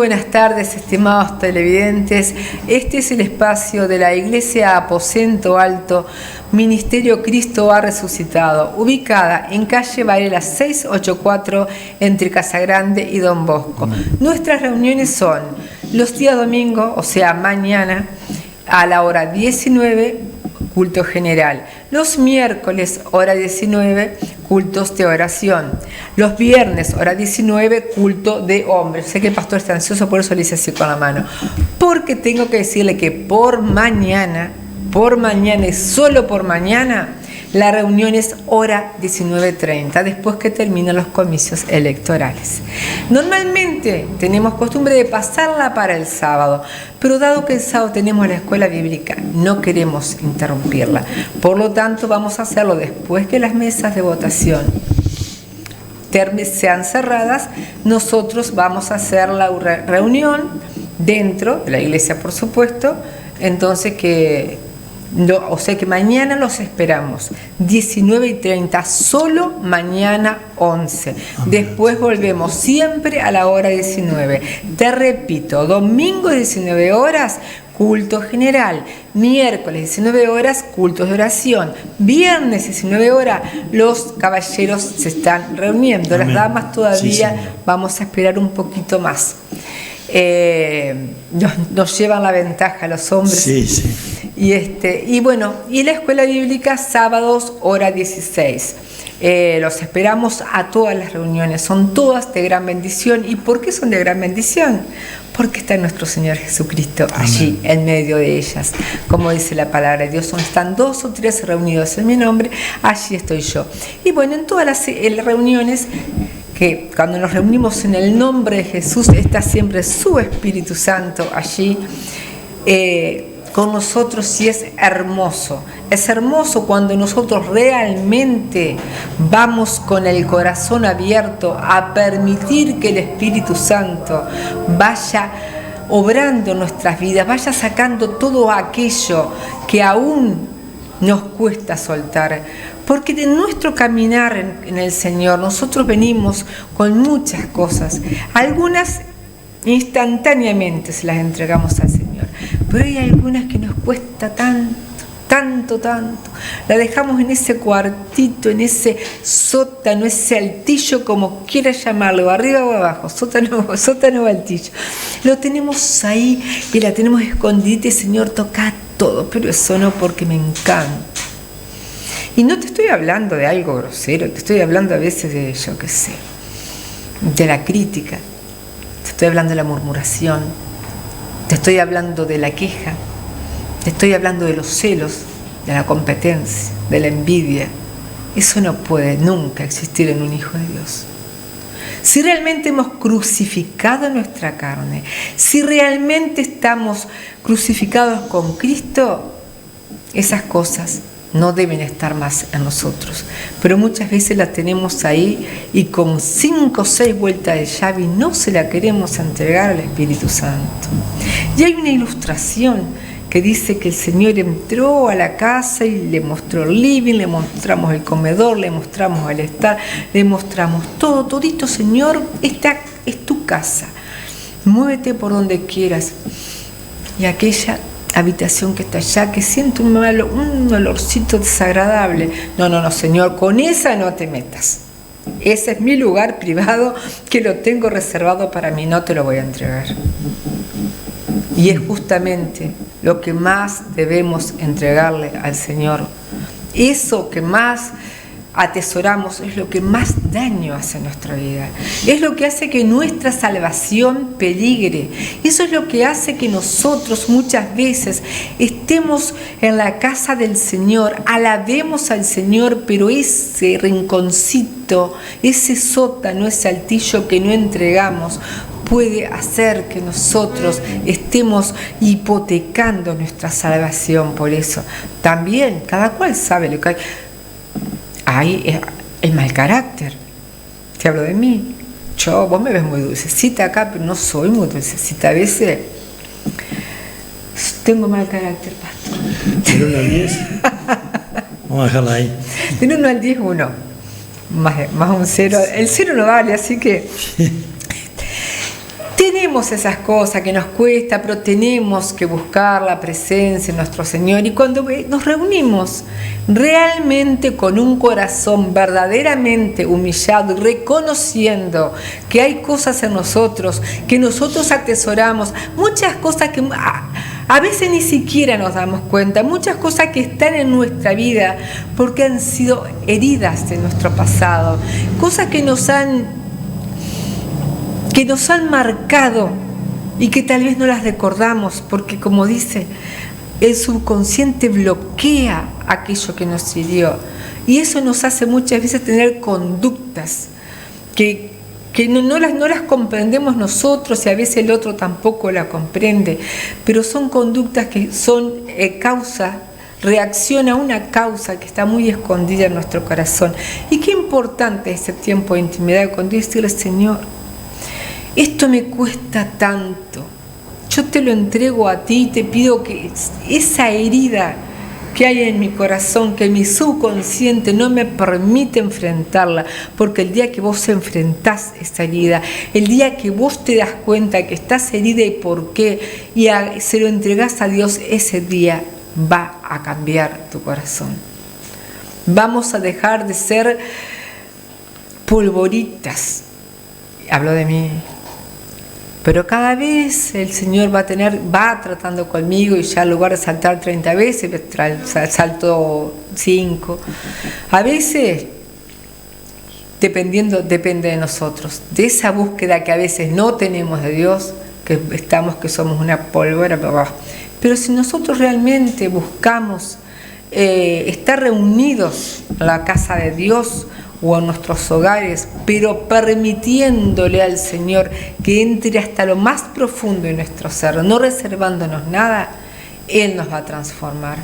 buenas tardes, estimados televidentes. Este es el espacio de la Iglesia Aposento Alto, Ministerio Cristo ha Resucitado, ubicada en calle Varela 684, entre Casagrande y Don Bosco. Nuestras reuniones son los días domingos, o sea, mañana, a la hora 19, culto general. Los miércoles, hora 19, cultos de oración. Los viernes, hora 19, culto de hombres. Sé que el pastor está ansioso, por eso le hice así con la mano. Porque tengo que decirle que por mañana y solo por mañana, la reunión es hora 19:30, después que terminan los comicios electorales. Normalmente tenemos costumbre de pasarla para el sábado, pero dado que el sábado tenemos la escuela bíblica, no queremos interrumpirla. Por lo tanto, vamos a hacerlo después que las mesas de votación sean cerradas. Nosotros vamos a hacer la reunión dentro de la iglesia, por supuesto. Entonces o sea que mañana los esperamos, 19:30, solo mañana 11. Después volvemos siempre a la hora 19. Te repito, domingo 19 horas, culto general. Miércoles 19 horas, cultos de oración. Viernes 19 horas, los caballeros se están reuniendo. Amén. Las damas todavía sí, vamos a esperar un poquito más. Nos llevan la ventaja los hombres. Sí, sí. Y bueno, y la escuela bíblica sábados hora 16. Los esperamos a todas las reuniones, son todas de gran bendición. ¿Y por qué son de gran bendición? Porque está nuestro Señor Jesucristo allí, amén, en medio de ellas. Como dice la palabra de Dios, donde están 2 o 3 reunidos en mi nombre, allí estoy yo. Y bueno, en todas las reuniones, que cuando nos reunimos en el nombre de Jesús, está siempre su Espíritu Santo allí con nosotros, y es hermoso. Es hermoso cuando nosotros realmente vamos con el corazón abierto a permitir que el Espíritu Santo vaya obrando en nuestras vidas, vaya sacando todo aquello que aún nos cuesta soltar. Porque de nuestro caminar en el Señor, nosotros venimos con muchas cosas. Algunas instantáneamente se las entregamos al Señor, pero hay algunas que nos cuesta tanto. La dejamos en ese cuartito, en ese sótano, ese altillo, como quieras llamarlo, arriba o abajo, sótano o altillo. Lo tenemos ahí y la tenemos escondida, y Señor, toca todo, pero eso no, porque me encanta. Y no te estoy hablando de algo grosero, te estoy hablando a veces de, yo qué sé, de la crítica, te estoy hablando de la murmuración, te estoy hablando de la queja, te estoy hablando de los celos, de la competencia, de la envidia. Eso no puede nunca existir en un hijo de Dios. Si realmente hemos crucificado nuestra carne, si realmente estamos crucificados con Cristo, esas cosas no deben estar más en nosotros. Pero muchas veces la tenemos ahí y con 5 o 6 vueltas de llave no se la queremos entregar al Espíritu Santo. Y hay una ilustración que dice que el Señor entró a la casa y le mostró el living, le mostramos el comedor, le mostramos el estar, le mostramos todo, todito. Señor, esta es tu casa, muévete por donde quieras. Y aquella habitación que está allá, que siente un olorcito desagradable. No, Señor, con esa no te metas. Ese es mi lugar privado, que lo tengo reservado para mí, no te lo voy a entregar. Y es justamente lo que más debemos entregarle al Señor. Eso que más atesoramos es lo que más daño hace en nuestra vida. Es lo que hace que nuestra salvación peligre. Eso es lo que hace que nosotros muchas veces estemos en la casa del Señor, alabemos al Señor, pero ese rinconcito, ese sótano, ese altillo que no entregamos, puede hacer que nosotros estemos hipotecando nuestra salvación. Por eso también cada cual sabe lo que hay. Hay el mal carácter. Te hablo de mí. Vos me ves muy dulcecita acá, pero no soy muy dulcecita. A veces tengo mal carácter, pastor. ¿De 1 al 10? Vamos a dejarla ahí. De 1 al 10, 1. Más un 0. El 0 no vale, así que... Te tenemos esas cosas que nos cuesta, pero tenemos que buscar la presencia de nuestro Señor. Y cuando nos reunimos realmente con un corazón verdaderamente humillado y reconociendo que hay cosas en nosotros que nosotros atesoramos, muchas cosas que a veces ni siquiera nos damos cuenta, muchas cosas que están en nuestra vida porque han sido heridas de nuestro pasado, cosas que nos han marcado y que tal vez no las recordamos porque, como dice, el subconsciente bloquea aquello que nos hirió, y eso nos hace muchas veces tener conductas que no las comprendemos nosotros, y a veces el otro tampoco la comprende, pero son conductas que son reacción a una causa que está muy escondida en nuestro corazón. Y qué importante ese tiempo de intimidad con Dios, decirle: Señor, esto me cuesta tanto, yo te lo entrego a ti y te pido que esa herida que hay en mi corazón, que mi subconsciente no me permite enfrentarla, porque el día que vos enfrentás esa herida, el día que vos te das cuenta que estás herida y por qué, y se lo entregás a Dios, ese día va a cambiar tu corazón. Vamos a dejar de ser polvoritas. Hablo de mí. Pero cada vez el Señor va tratando conmigo, y ya en lugar de saltar 30 veces, salto 5. A veces, depende de nosotros, de esa búsqueda que a veces no tenemos de Dios, que somos una pólvora, pero si nosotros realmente buscamos estar reunidos en la casa de Dios, o en nuestros hogares, pero permitiéndole al Señor que entre hasta lo más profundo de nuestro ser, no reservándonos nada, Él nos va a transformar.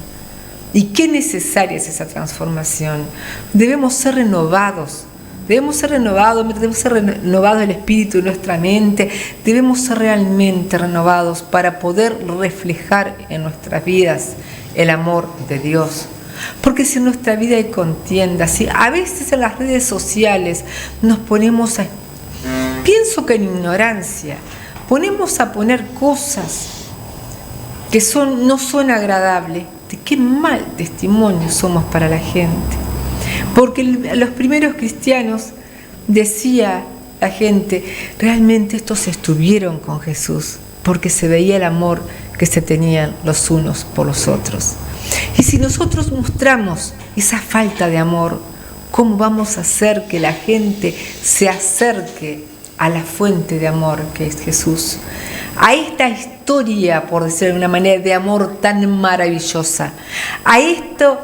¿Y qué necesaria es esa transformación? Debemos ser renovados. Debemos ser renovado el espíritu de nuestra mente, debemos ser realmente renovados para poder reflejar en nuestras vidas el amor de Dios. Porque si en nuestra vida hay contienda, si a veces en las redes sociales nos ponemos pienso que en ignorancia, ponemos a poner cosas que no son agradables, de qué mal testimonio somos para la gente. Porque los primeros cristianos, decía la gente, realmente estos estuvieron con Jesús, porque se veía el amor que se tenían los unos por los otros. Y si nosotros mostramos esa falta de amor, ¿cómo vamos a hacer que la gente se acerque a la fuente de amor que es Jesús? A esta historia, por decirlo de una manera, de amor tan maravillosa. A esto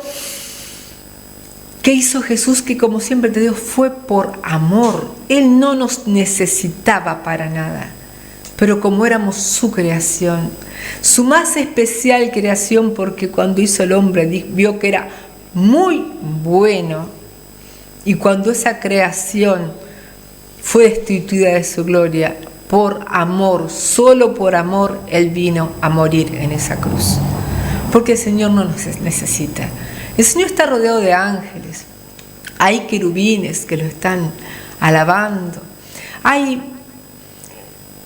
que hizo Jesús, que como siempre te digo, fue por amor. Él no nos necesitaba para nada. Pero como éramos su creación, su más especial creación, porque cuando hizo el hombre vio que era muy bueno, y cuando esa creación fue destituida de su gloria, por amor, solo por amor, Él vino a morir en esa cruz. Porque el Señor no nos necesita. El Señor está rodeado de ángeles, hay querubines que lo están alabando,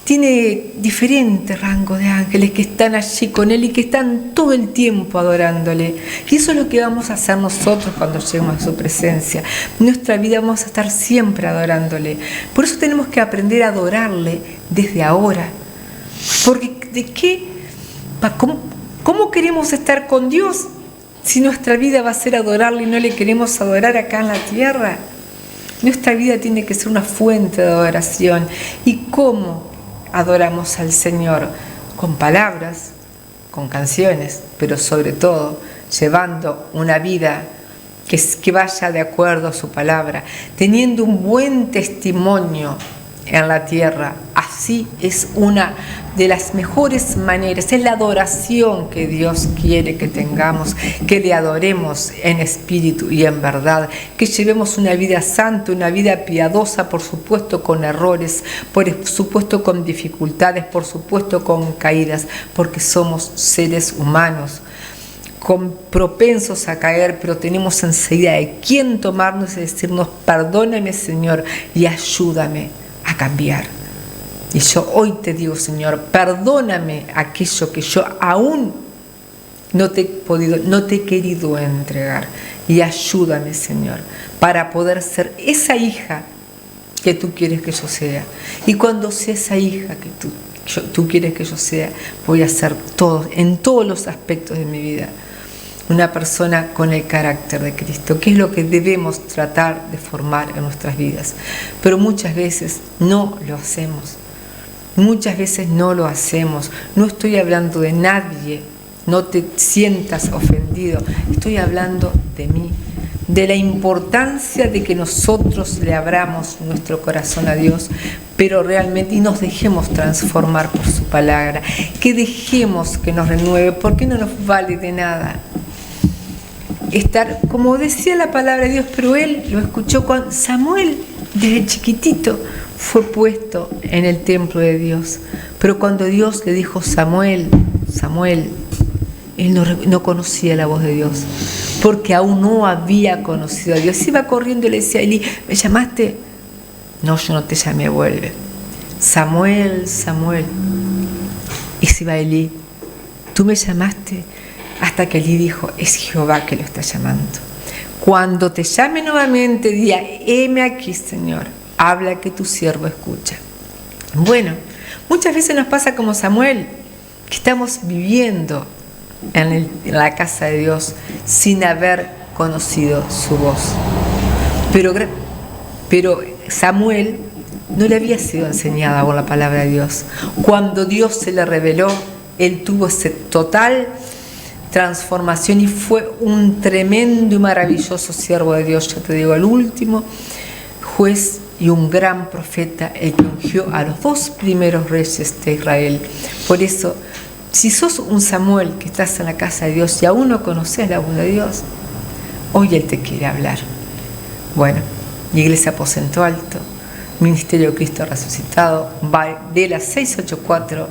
tiene diferentes rangos de ángeles que están allí con Él y que están todo el tiempo adorándole. Y eso es lo que vamos a hacer nosotros cuando lleguemos a su presencia. En nuestra vida vamos a estar siempre adorándole. Por eso tenemos que aprender a adorarle desde ahora. Porque ¿cómo queremos estar con Dios si nuestra vida va a ser adorarle y no le queremos adorar acá en la tierra? Nuestra vida tiene que ser una fuente de adoración. ¿Y cómo adoramos al Señor? Con palabras, con canciones, pero sobre todo llevando una vida que vaya de acuerdo a su palabra, teniendo un buen testimonio en la tierra. Así es una de las mejores maneras, es la adoración que Dios quiere que tengamos, que le adoremos en espíritu y en verdad, que llevemos una vida santa, una vida piadosa, por supuesto con errores, por supuesto con dificultades, por supuesto con caídas, porque somos seres humanos, propensos a caer, pero tenemos enseguida de quién tomarnos y decirnos: perdóname, Señor, y ayúdame a cambiar. Y yo hoy te digo, Señor, perdóname aquello que yo aún no te he querido entregar. Y ayúdame, Señor, para poder ser esa hija que tú quieres que yo sea. Y cuando sea esa hija que tú quieres que yo sea, voy a ser en todos los aspectos de mi vida, una persona con el carácter de Cristo, que es lo que debemos tratar de formar en nuestras vidas. Pero muchas veces no lo hacemos. Muchas veces no lo hacemos. No estoy hablando de nadie, no te sientas ofendido. Estoy hablando de mí, de la importancia de que nosotros le abramos nuestro corazón a Dios, pero realmente y nos dejemos transformar por su palabra, que dejemos que nos renueve, porque no nos vale de nada estar, como decía la palabra de Dios, pero él lo escuchó cuando Samuel, desde chiquitito, fue puesto en el templo de Dios. Pero cuando Dios le dijo Samuel, Samuel, él no conocía la voz de Dios, porque aún no había conocido a Dios. Iba corriendo y le decía a Elí, ¿me llamaste? No, yo no te llamé, vuelve. Samuel, Samuel. Y se iba Elí, ¿tú me llamaste? Hasta que Elí dijo, es Jehová que lo está llamando. Cuando te llame nuevamente, di, heme aquí, Señor, habla que tu siervo escucha. Bueno, muchas veces nos pasa como Samuel, que estamos viviendo en la casa de Dios sin haber conocido su voz. Pero Samuel no le había sido enseñada por la palabra de Dios. Cuando Dios se le reveló, él tuvo ese total transformación y fue un tremendo y maravilloso siervo de Dios. Yo te digo, el último juez y un gran profeta, el que ungió a los 2 primeros reyes de Israel. Por eso, si sos un Samuel que estás en la casa de Dios y aún no conoces la voz de Dios, hoy Él te quiere hablar. Bueno, Iglesia Aposento Alto, Ministerio Cristo Resucitado, va de las 6:84,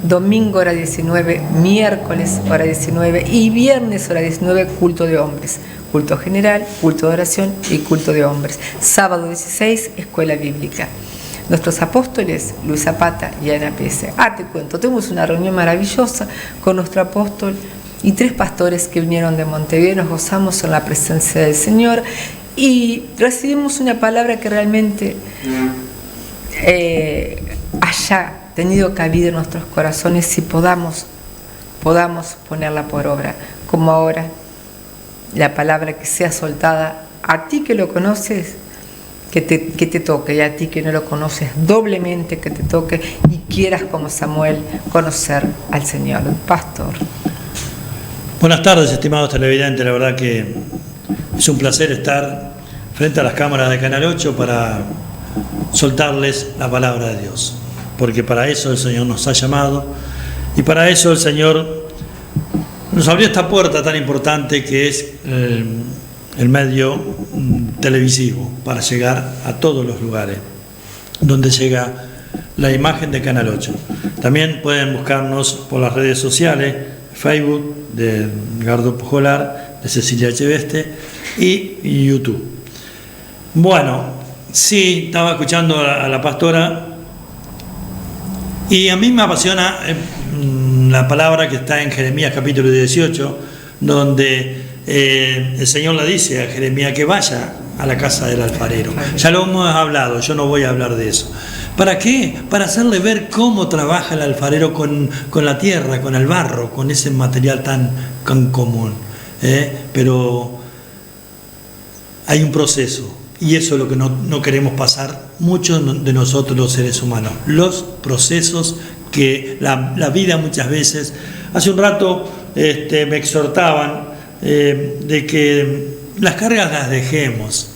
domingo hora 19, miércoles hora 19 y viernes hora 19, culto de hombres. Culto general, culto de oración y culto de hombres. Sábado 16, escuela bíblica. Nuestros apóstoles, Luis Zapata y Ana Pese. Te cuento, tuvimos una reunión maravillosa con nuestro apóstol y 3 pastores que vinieron de Montevideo. Nos gozamos en la presencia del Señor y recibimos una palabra que realmente haya tenido cabida en nuestros corazones y podamos ponerla por obra, como ahora la palabra que sea soltada a ti que lo conoces, que te toque, y a ti que no lo conoces, doblemente que te toque y quieras como Samuel conocer al Señor. Pastor. Buenas tardes, estimados televidentes. La verdad que es un placer estar frente a las cámaras de Canal 8 para soltarles la palabra de Dios, porque para eso el Señor nos ha llamado y para eso el Señor nos abrió esta puerta tan importante que es el medio televisivo para llegar a todos los lugares donde llega la imagen de Canal 8. También pueden buscarnos por las redes sociales, Facebook de Edgardo Pujolar, de Cecilia Echeveste y YouTube. Bueno, sí, estaba escuchando a la pastora y a mí me apasiona la palabra que está en Jeremías capítulo 18, donde el Señor le dice a Jeremías que vaya a la casa del alfarero. Ya lo hemos hablado, yo no voy a hablar de eso. ¿Para qué? Para hacerle ver cómo trabaja el alfarero con la tierra, con el barro, con ese material tan común. Pero hay un proceso, y eso es lo que no queremos pasar muchos de nosotros los seres humanos. Los procesos que la vida muchas veces. Hace un rato me exhortaban de que las cargas las dejemos,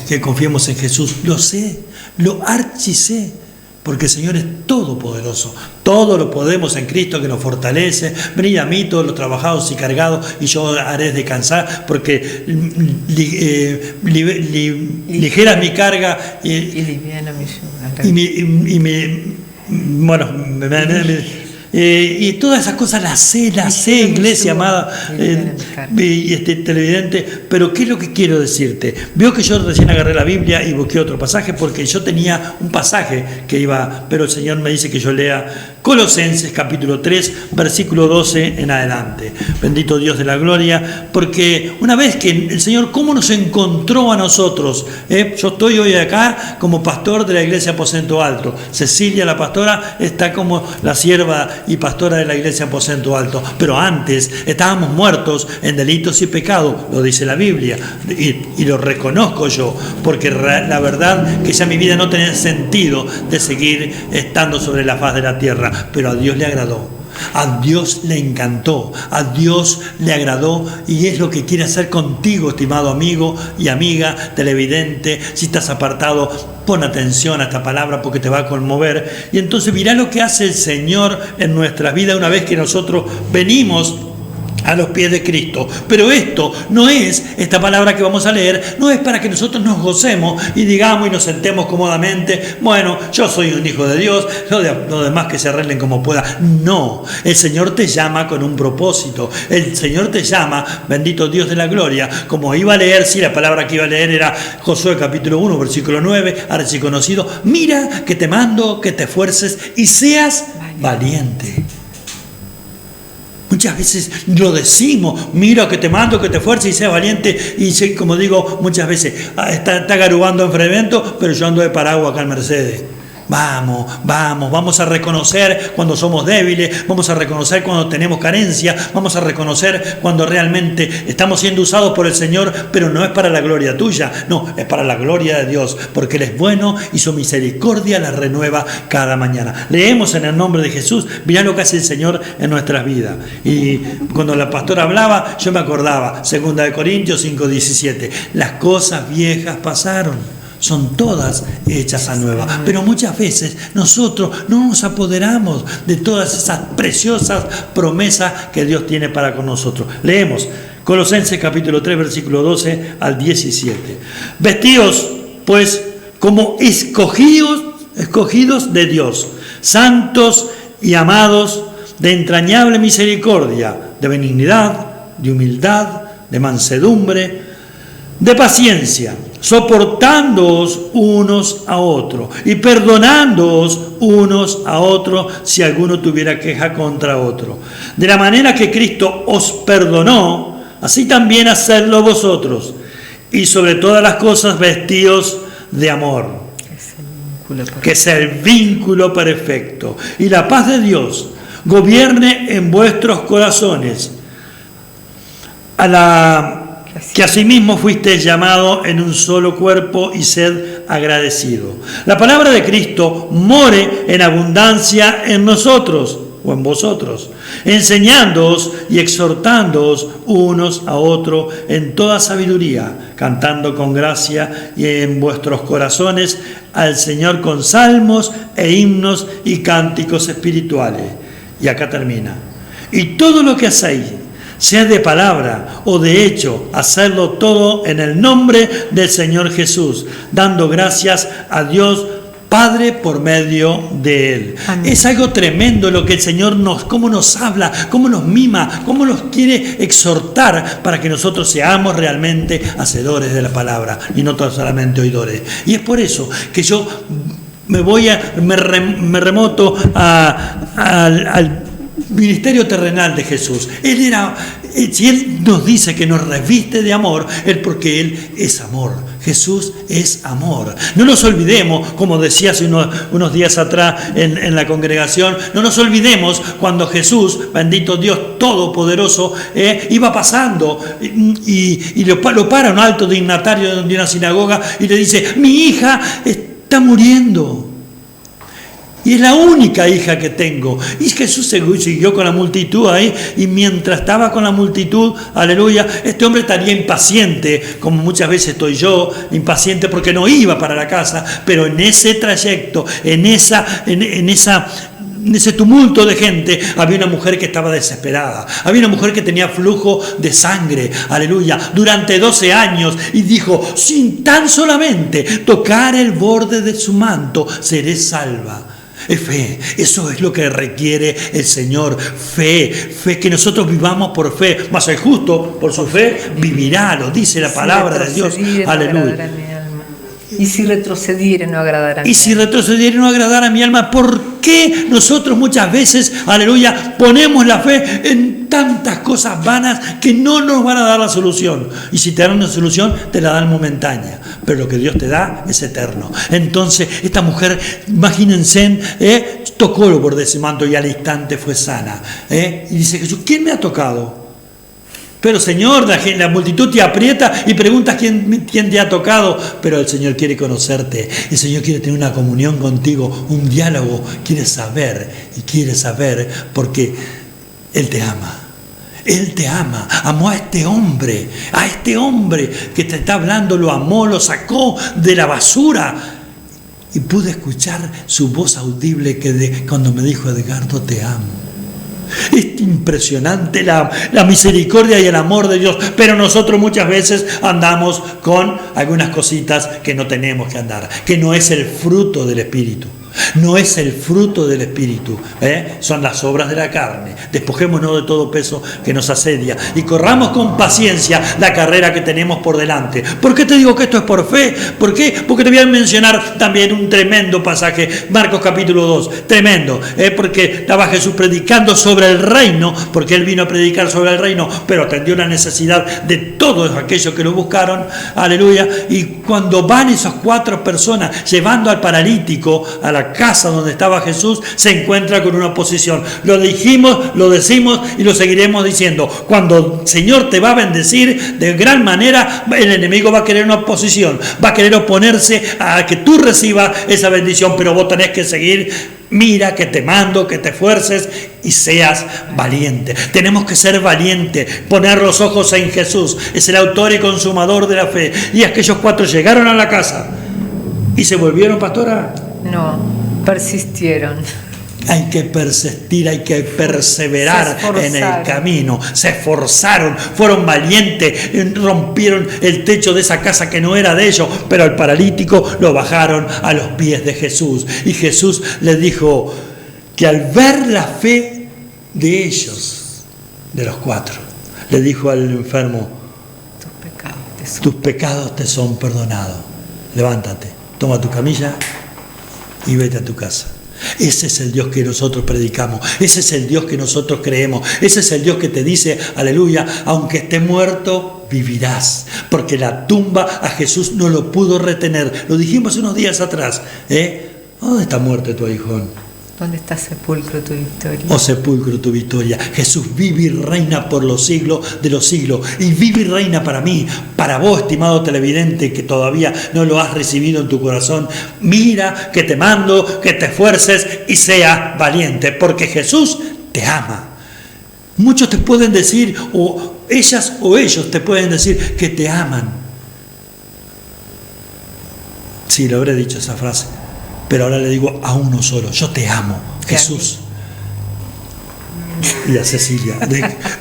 que confiemos en Jesús. Lo sé, lo archicé, porque el Señor es todopoderoso. Todo lo podemos en Cristo que nos fortalece. Venid a mí todos los trabajados y cargados, y yo haré descansar, porque ligera es mi carga y liviana mi yugo. Bueno, Y todas esas cosas las sé, iglesia amada, televidente, pero ¿qué es lo que quiero decirte? Veo que yo recién agarré la Biblia y busqué otro pasaje porque yo tenía un pasaje que iba, pero el Señor me dice que yo lea Colosenses capítulo 3, versículo 12 en adelante. Bendito Dios de la gloria, porque una vez que el Señor, ¿cómo nos encontró a nosotros? Yo estoy hoy acá como pastor de la iglesia Aposento Alto. Cecilia, la pastora, está como la sierva y pastora de la iglesia Aposento Alto. Pero antes estábamos muertos en delitos y pecados, lo dice la Biblia, y lo reconozco yo, porque la verdad que ya mi vida no tenía sentido de seguir estando sobre la faz de la tierra. Pero a Dios le agradó, a Dios le encantó, a Dios le agradó, y es lo que quiere hacer contigo, estimado amigo y amiga televidente. Si estás apartado, pon atención a esta palabra porque te va a conmover, y entonces mirá lo que hace el Señor en nuestras vidas una vez que nosotros venimos a los pies de Cristo. Pero esto no es, esta palabra que vamos a leer, no es para que nosotros nos gocemos y digamos y nos sentemos cómodamente, bueno, yo soy un hijo de Dios, los demás que se arreglen como puedan. No, el Señor te llama con un propósito. El Señor te llama, bendito Dios de la gloria, como iba a leer, la palabra que iba a leer era Josué capítulo 1, versículo 9, archiconocido: mira que te mando que te esfuerces y seas valiente. Muchas veces lo decimos, mira que te mando, que te esfuerces y seas valiente, y como digo muchas veces, está garubando en Frevento, pero yo ando de paraguas acá en Mercedes. Vamos a reconocer cuando somos débiles, vamos a reconocer cuando tenemos carencia, vamos a reconocer cuando realmente estamos siendo usados por el Señor, pero no es para la gloria tuya, no, es para la gloria de Dios, porque Él es bueno y su misericordia la renueva cada mañana. Leemos en el nombre de Jesús, mirá lo que hace el Señor en nuestras vidas. Y cuando la pastora hablaba, yo me acordaba, 2 Corintios 5:17, las cosas viejas pasaron, son todas hechas a nueva. Pero muchas veces nosotros no nos apoderamos de todas esas preciosas promesas que Dios tiene para con nosotros. Leemos Colosenses capítulo 3, versículo 12 al 17. Vestíos pues como escogidos de Dios, santos y amados, de entrañable misericordia, de benignidad, de humildad, de mansedumbre, de paciencia, soportándoos unos a otros y perdonándoos unos a otros si alguno tuviera queja contra otro. De la manera que Cristo os perdonó, así también hacedlo vosotros. Y sobre todas las cosas vestíos de amor, que es el vínculo perfecto. Y la paz de Dios gobierne en vuestros corazones, que asimismo fuiste llamado en un solo cuerpo, y sed agradecido. La palabra de Cristo more en abundancia en nosotros o en vosotros, enseñándoos y exhortándoos unos a otros en toda sabiduría, cantando con gracia y en vuestros corazones al Señor con salmos e himnos y cánticos espirituales. Y acá termina. Y todo lo que hacéis, sea de palabra o de hecho, hacerlo todo en el nombre del Señor Jesús, dando gracias a Dios Padre por medio de Él. Amén. Es algo tremendo lo que el Señor cómo nos habla, cómo nos mima, cómo nos quiere exhortar para que nosotros seamos realmente hacedores de la palabra y no solamente oidores. Y es por eso que yo me remoto al ministerio terrenal de Jesús. Si Él nos dice que nos reviste de amor, es porque Él es amor. Jesús es amor. No nos olvidemos, como decía hace unos días atrás en la congregación, no nos olvidemos cuando Jesús, bendito Dios Todopoderoso, iba pasando y lo para un alto dignatario de una sinagoga y le dice: mi hija está muriendo. Y es la única hija que tengo. Y Jesús siguió con la multitud ahí, y mientras estaba con la multitud, aleluya, este hombre estaría impaciente, como muchas veces estoy yo, impaciente porque no iba para la casa, pero en ese trayecto, en ese tumulto de gente, había una mujer que estaba desesperada, había una mujer que tenía flujo de sangre, aleluya, durante 12 años, y dijo: sin tan solamente tocar el borde de su manto, seré salva. Es fe, eso es lo que requiere el Señor, fe, que nosotros vivamos por fe, mas el justo por su fe vivirá, lo dice la palabra de Dios, aleluya. Y si retrocediere no agradará. Y si retrocediere no agradará a mi alma. ¿Por qué nosotros muchas veces, aleluya, ponemos la fe en tantas cosas vanas que no nos van a dar la solución? Y si te dan una solución, te la dan momentánea. Pero lo que Dios te da es eterno. Entonces, esta mujer, imagínense, tocó el borde de ese manto y al instante fue sana. Y dice Jesús, ¿quién me ha tocado? Pero Señor, la multitud te aprieta y preguntas quién te ha tocado, pero el Señor quiere conocerte, el Señor quiere tener una comunión contigo, un diálogo, quiere saber porque Él te ama. Él te ama, amó a este hombre que te está hablando, lo amó, lo sacó de la basura. Y pude escuchar su voz audible cuando me dijo, Edgardo, te amo. Es impresionante la misericordia y el amor de Dios, pero nosotros muchas veces andamos con algunas cositas que no tenemos que andar, que no es el fruto del Espíritu. No es el fruto del Espíritu, son las obras de la carne. Despojémonos de todo peso que nos asedia y corramos con paciencia la carrera que tenemos por delante. ¿Por qué te digo que esto es por fe? ¿Por qué? Porque te voy a mencionar también un tremendo pasaje, Marcos capítulo 2, tremendo, porque estaba Jesús predicando sobre el reino, porque Él vino a predicar sobre el reino, pero atendió la necesidad de todos aquellos que lo buscaron, aleluya, y cuando van esas 4 personas llevando al paralítico a la casa donde estaba Jesús, se encuentra con una oposición. Lo dijimos, lo decimos y lo seguiremos diciendo. Cuando el Señor te va a bendecir de gran manera, el enemigo va a querer una oposición, va a querer oponerse a que tú recibas esa bendición, pero vos tenés que seguir. Mira que te mando, que te esfuerces y seas valiente. Tenemos que ser valientes, poner los ojos en Jesús, es el autor y consumador de la fe. Y aquellos 4 llegaron a la casa y se volvieron, pastora. No, persistieron. Hay que persistir, hay que perseverar en el camino. Se esforzaron, fueron valientes, rompieron el techo de esa casa que no era de ellos, pero al paralítico lo bajaron a los pies de Jesús. Y Jesús les dijo que al ver la fe de ellos, de los 4, le dijo al enfermo, tus pecados te son perdonados. Levántate, toma tu camilla y vete a tu casa. Ese es el Dios que nosotros predicamos, ese es el Dios que nosotros creemos, ese es el Dios que te dice, aleluya, aunque esté muerto, vivirás, porque la tumba a Jesús no lo pudo retener. Lo dijimos unos días atrás, ¿dónde está muerto tu aguijón? ¿Dónde está sepulcro tu victoria? Oh sepulcro tu victoria. Jesús vive y reina por los siglos de los siglos. Y vive y reina para mí, para vos, estimado televidente, que todavía no lo has recibido en tu corazón. Mira que te mando, que te esfuerces y seas valiente, porque Jesús te ama. Muchos te pueden decir, o ellas o ellos te pueden decir que te aman. Sí, lo habré dicho esa frase. Pero ahora le digo a uno solo, yo te amo, Jesús. Y a Cecilia,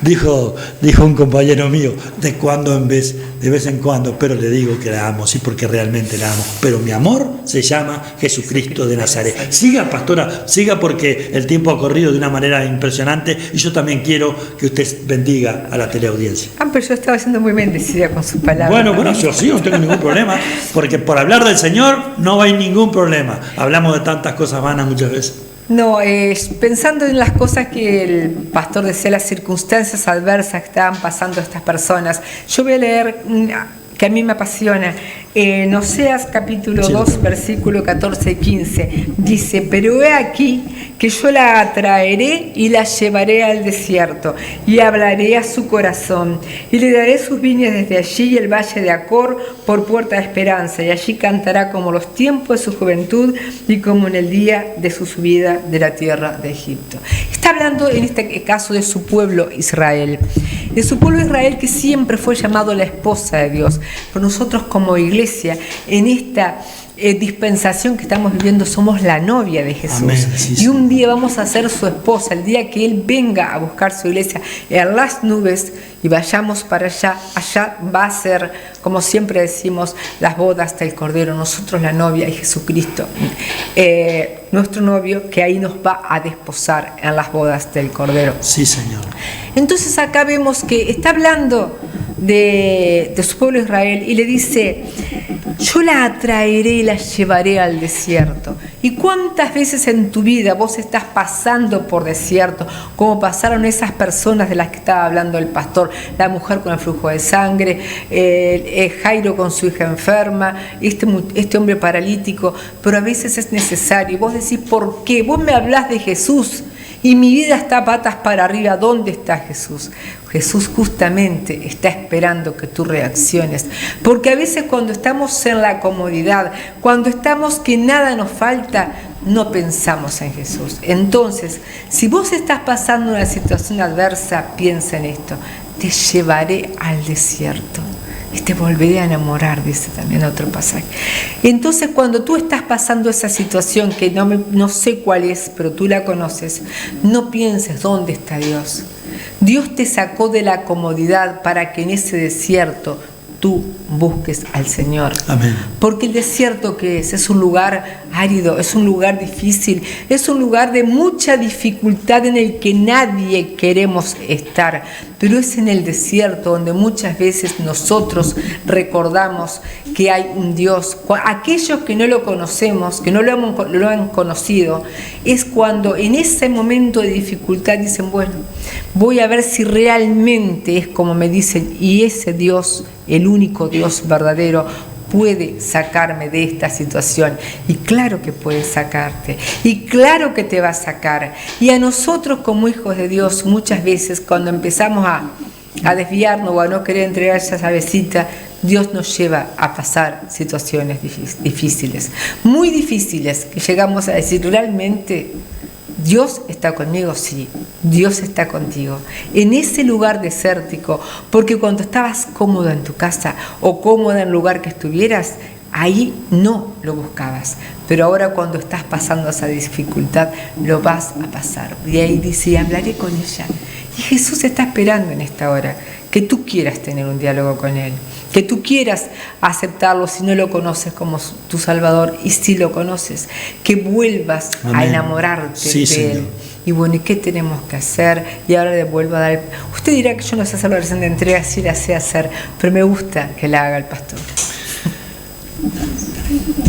dijo un compañero mío, de vez en cuando, pero le digo que la amo, sí, porque realmente la amo. Pero mi amor se llama Jesucristo de Nazaret. Siga, pastora, siga, porque el tiempo ha corrido de una manera impresionante y yo también quiero que usted bendiga a la teleaudiencia. Pero yo estaba siendo muy bendecida con sus palabras. Bueno, yo sí, no tengo ningún problema, porque por hablar del Señor no hay ningún problema. Hablamos de tantas cosas vanas muchas veces. No, pensando en las cosas que el pastor decía, las circunstancias adversas que estaban pasando a estas personas, yo voy a leer que a mí me apasiona. En Oseas capítulo 2, versículo 14 y 15, dice, pero he aquí que yo la atraeré y la llevaré al desierto, y hablaré a su corazón, y le daré sus viñas desde allí y el valle de Acor por puerta de esperanza, y allí cantará como los tiempos de su juventud y como en el día de su subida de la tierra de Egipto. Está hablando en este caso de su pueblo Israel, de su pueblo Israel, que siempre fue llamado la esposa de Dios. Pero nosotros como iglesia, en esta dispensación que estamos viviendo somos la novia de Jesús. Amén, sí, y un día vamos a ser su esposa, el día que Él venga a buscar su iglesia en las nubes y vayamos para allá, allá va a ser, como siempre decimos, las bodas del Cordero, nosotros la novia y Jesucristo, nuestro novio, que ahí nos va a desposar en las bodas del Cordero. Sí, Señor. Entonces acá vemos que está hablando de su pueblo Israel y le dice: yo la atraeré y la llevaré al desierto. ¿Y cuántas veces en tu vida vos estás pasando por desierto, como pasaron esas personas de las que estaba hablando el pastor, la mujer con el flujo de sangre, Jairo con su hija enferma, este hombre paralítico? Pero a veces es necesario. Vos decís: ¿por qué? Vos me hablás de Jesús y mi vida está patas para arriba. ¿Dónde está Jesús? Jesús justamente está esperando que tú reacciones, porque a veces cuando estamos en la comodidad, cuando estamos que nada nos falta, no pensamos en Jesús. Entonces, si vos estás pasando una situación adversa, piensa en esto: te llevaré al desierto y te volveré a enamorar, dice también otro pasaje. Entonces, cuando tú estás pasando esa situación que no sé cuál es, pero tú la conoces, no pienses dónde está Dios. Dios te sacó de la comodidad para que en ese desierto tú busques al Señor. Amén. Porque el desierto, ¿qué es? Es un lugar árido, es un lugar difícil, es un lugar de mucha dificultad en el que nadie queremos estar. Pero es en el desierto donde muchas veces nosotros recordamos que hay un Dios. Aquellos que no lo conocemos, que no lo han conocido, es cuando en ese momento de dificultad dicen: bueno, voy a ver si realmente es como me dicen, y ese Dios, el único Dios verdadero, puede sacarme de esta situación. Y claro que puede sacarte, y claro que te va a sacar. Y a nosotros como hijos de Dios, muchas veces cuando empezamos a desviarnos o a no querer entregar esa savecita, Dios nos lleva a pasar situaciones difíciles, muy difíciles, que llegamos a decir: realmente Dios está conmigo. Sí, Dios está contigo en ese lugar desértico, porque cuando estabas cómodo en tu casa o cómoda en el lugar que estuvieras, ahí no lo buscabas, pero ahora cuando estás pasando esa dificultad, lo vas a pasar. Y ahí dice: hablaré con ella. Y Jesús está esperando en esta hora que tú quieras tener un diálogo con Él, que tú quieras aceptarlo si no lo conoces como tu Salvador, y si lo conoces, que vuelvas Amén. a enamorarte de Él. Y bueno, ¿y qué tenemos que hacer? Y ahora le vuelvo a dar. Usted dirá que yo no sé hacer la oración de entrega, sí la sé hacer, pero me gusta que la haga el pastor.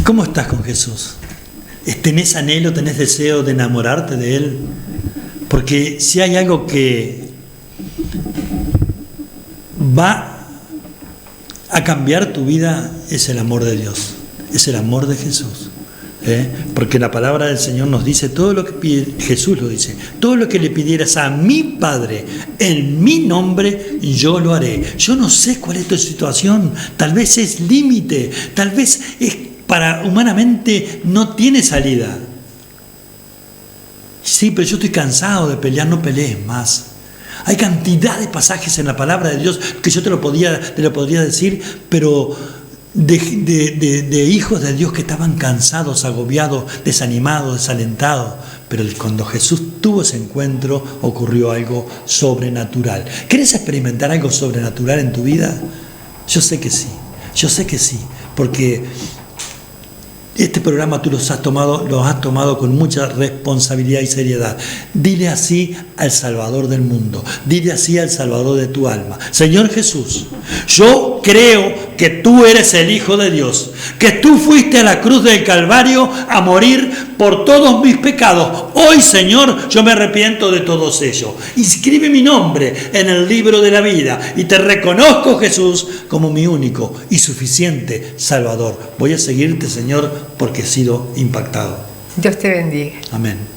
¿Cómo estás con Jesús? ¿Tenés anhelo, tenés deseo de enamorarte de Él? Porque si hay algo que va a cambiar tu vida, es el amor de Dios, es el amor de Jesús. Porque la palabra del Señor nos dice todo lo que pide, Jesús lo dice: todo lo que le pidieras a mi Padre en mi nombre, yo lo haré. Yo no sé cuál es tu situación, tal vez es límite, tal vez es humanamente no tiene salida. Sí, pero yo estoy cansado de pelear. No pelees más. Hay cantidad de pasajes en la palabra de Dios que yo te lo podría decir, pero de hijos de Dios que estaban cansados, agobiados, desanimados, desalentados. Pero cuando Jesús tuvo ese encuentro, ocurrió algo sobrenatural. ¿Querés experimentar algo sobrenatural en tu vida? Yo sé que sí, porque este programa tú los has tomado con mucha responsabilidad y seriedad. Dile así al Salvador del mundo, dile así al Salvador de tu alma: Señor Jesús, yo creo que tú eres el Hijo de Dios, que tú fuiste a la cruz del Calvario a morir por todos mis pecados. Hoy, Señor, yo me arrepiento de todos ellos. Inscribe mi nombre en el libro de la vida y te reconozco, Jesús, como mi único y suficiente Salvador. Voy a seguirte, Señor, porque he sido impactado. Dios te bendiga. Amén.